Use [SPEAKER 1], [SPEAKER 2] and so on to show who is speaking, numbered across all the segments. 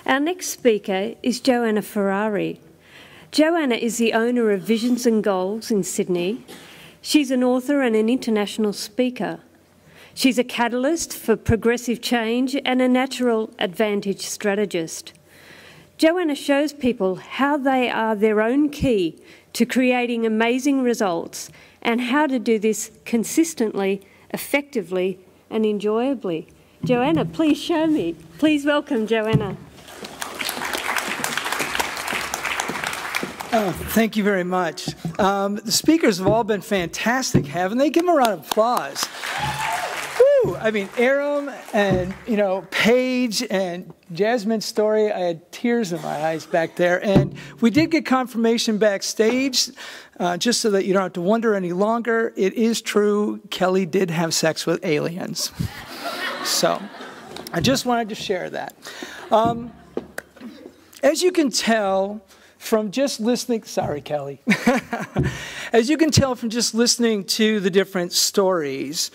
[SPEAKER 1] Our next speaker is Joanna Ferrari. Joanna is the owner of Visions and Goals in Sydney. She's an author and an international speaker. She's a catalyst for progressive change and a natural advantage strategist. Joanna shows people how they are their own key to creating amazing results and how to do this consistently, effectively and enjoyably. Joanna, please show me. Please welcome Joanna.
[SPEAKER 2] Oh, thank you very much. The speakers have all been fantastic, haven't they? Give them a round of applause. Woo! I mean, Aram and, Paige and Jasmine's story, I had tears in my eyes back there. And we did get confirmation backstage, just so that you don't have to wonder any longer. It is true, Kelly did have sex with aliens. So, I just wanted to share that. As you can tell from just listening, sorry, Kelly. As you can tell from just listening to the different stories,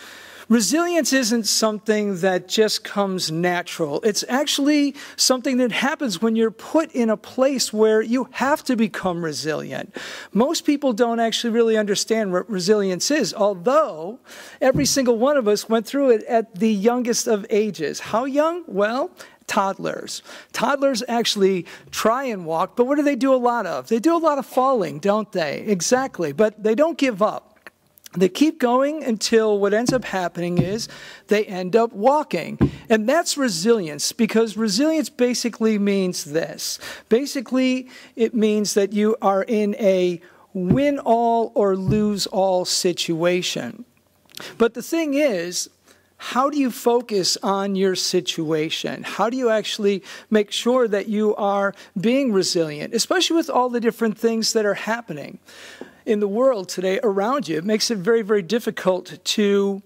[SPEAKER 2] resilience isn't something that just comes natural. It's actually something that happens when you're put in a place where you have to become resilient. Most people don't actually really understand what resilience is, although every single one of us went through it at the youngest of ages. How young? Well, toddlers. Toddlers actually try and walk, but what do they do a lot of? They do a lot of falling, don't they? Exactly, but they don't give up. They keep going until what ends up happening is they end up walking. And that's resilience, because resilience basically means this. Basically, it means that you are in a win all or lose all situation. But the thing is, how do you focus on your situation? How do you actually make sure that you are being resilient, especially with all the different things that are happening in the world today around you? It makes it very, very difficult to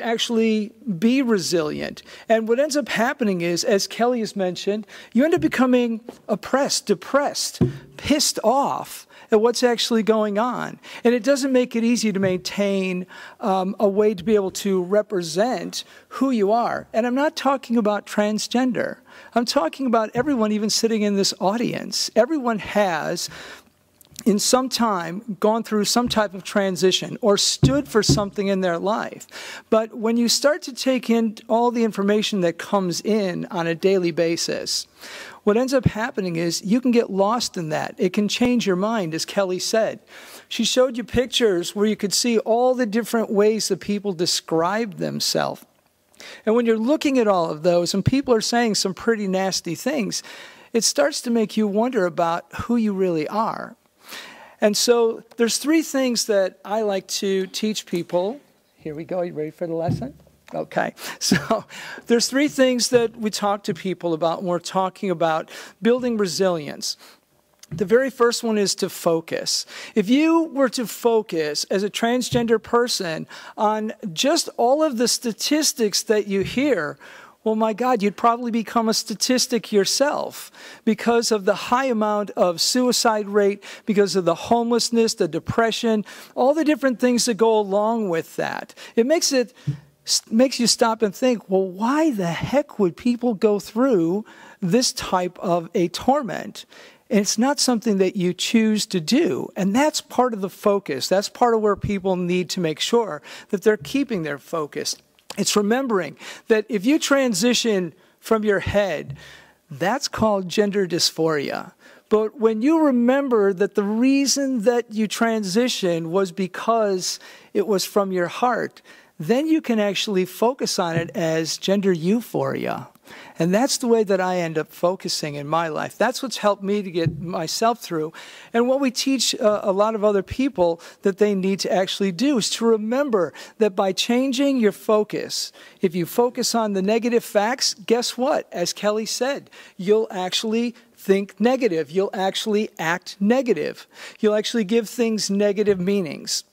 [SPEAKER 2] actually be resilient. And what ends up happening is, as Kelly has mentioned, you end up becoming oppressed, depressed, pissed off at what's actually going on. And it doesn't make it easy to maintain a way to be able to represent who you are. And I'm not talking about transgender. I'm talking about everyone even sitting in this audience. Everyone has, in some time, gone through some type of transition or stood for something in their life. But when you start to take in all the information that comes in on a daily basis, what ends up happening is you can get lost in that. It can change your mind, as Kelly said. She showed you pictures where you could see all the different ways that people describe themselves. And when you're looking at all of those and people are saying some pretty nasty things, it starts to make you wonder about who you really are. And so there's three things that I like to teach people. Here we go. You ready for the lesson? Okay. So there's three things that we talk to people about when we're talking about building resilience. The very first one is to focus. If you were to focus as a transgender person on just all of the statistics that you hear, well, my God, you'd probably become a statistic yourself because of the high amount of suicide rate, because of the homelessness, the depression, all the different things that go along with that. It makes you stop and think, well, why the heck would people go through this type of a torment? And it's not something that you choose to do. And that's part of the focus. That's part of where people need to make sure that they're keeping their focus. It's remembering that if you transition from your head, that's called gender dysphoria. But when you remember that the reason that you transitioned was because it was from your heart, then you can actually focus on it as gender euphoria. And that's the way that I end up focusing in my life. That's what's helped me to get myself through. And what we teach a lot of other people that they need to actually do is to remember that by changing your focus, if you focus on the negative facts, guess what? As Kelly said, you'll actually think negative. You'll actually act negative. You'll actually give things negative meanings.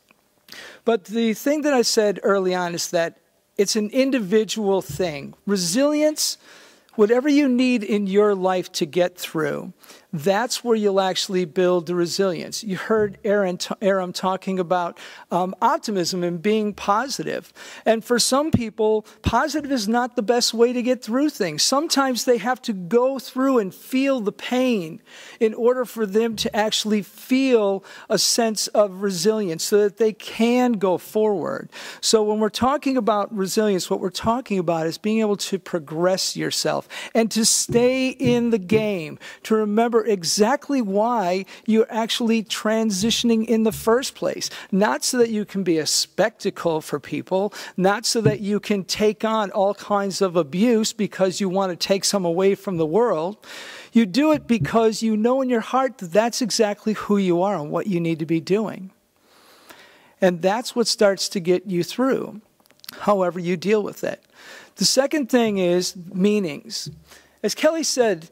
[SPEAKER 2] But the thing that I said early on is that it's an individual thing. Resilience, whatever you need in your life to get through, that's where you'll actually build the resilience. You heard Aram talking about optimism and being positive. And for some people, positive is not the best way to get through things. Sometimes they have to go through and feel the pain in order for them to actually feel a sense of resilience so that they can go forward. So when we're talking about resilience, what we're talking about is being able to progress yourself and to stay in the game, to remember exactly why you're actually transitioning in the first place. Not so that you can be a spectacle for people, not so that you can take on all kinds of abuse because you want to take some away from the world. You do it because you know in your heart that that's exactly who you are and what you need to be doing. And that's what starts to get you through, however you deal with it. The second thing is meanings. As Kelly said,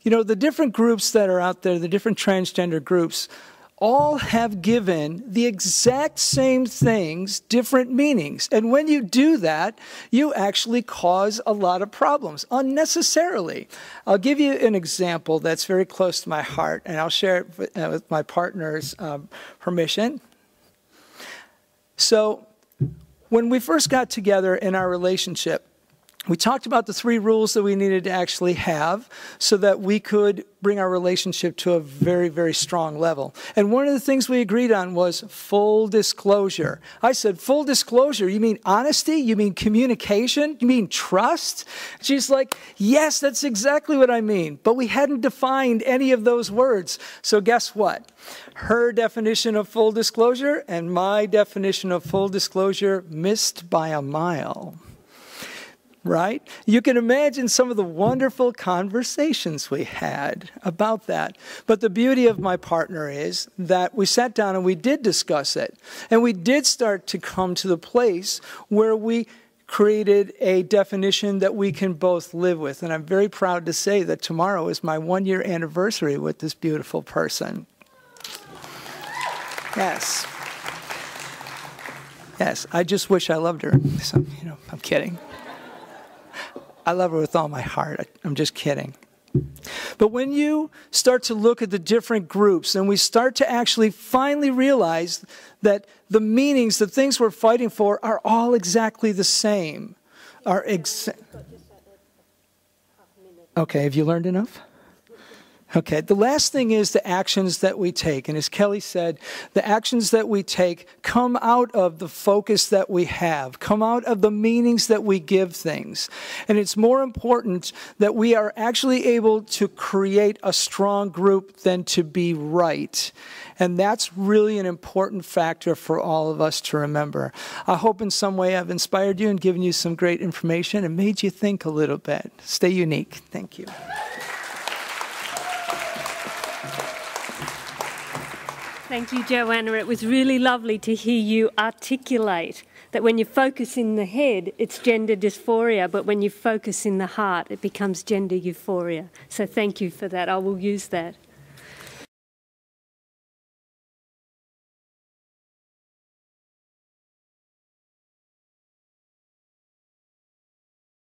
[SPEAKER 2] you know, the different groups that are out there, the different transgender groups, all have given the exact same things different meanings. And when you do that, you actually cause a lot of problems unnecessarily. I'll give you an example that's very close to my heart, and I'll share it with my partner's permission. So when we first got together in our relationship, we talked about the 3 rules that we needed to actually have so that we could bring our relationship to a very, very strong level. And one of the things we agreed on was full disclosure. I said, full disclosure, you mean honesty? You mean communication? You mean trust? She's like, yes, that's exactly what I mean. But we hadn't defined any of those words. So guess what? Her definition of full disclosure and my definition of full disclosure missed by a mile. Right? You can imagine some of the wonderful conversations we had about that. But the beauty of my partner is that we sat down and we did discuss it. And we did start to come to the place where we created a definition that we can both live with. And I'm very proud to say that tomorrow is my 1-year anniversary with this beautiful person. Yes. Yes, I just wish I loved her. So, you know, I'm kidding. I love her with all my heart. I'm just kidding. But when you start to look at the different groups and we start to actually finally realize that the meanings, the things we're fighting for are all exactly the same. Okay, have you learned enough? Okay, the last thing is the actions that we take. And as Kelly said, the actions that we take come out of the focus that we have, come out of the meanings that we give things. And it's more important that we are actually able to create a strong group than to be right. And that's really an important factor for all of us to remember. I hope in some way I've inspired you and given you some great information and made you think a little bit. Stay unique. Thank you.
[SPEAKER 1] Thank you, Joanna. It was really lovely to hear you articulate that when you focus in the head, it's gender dysphoria, but when you focus in the heart, it becomes gender euphoria. So thank you for that. I will use that.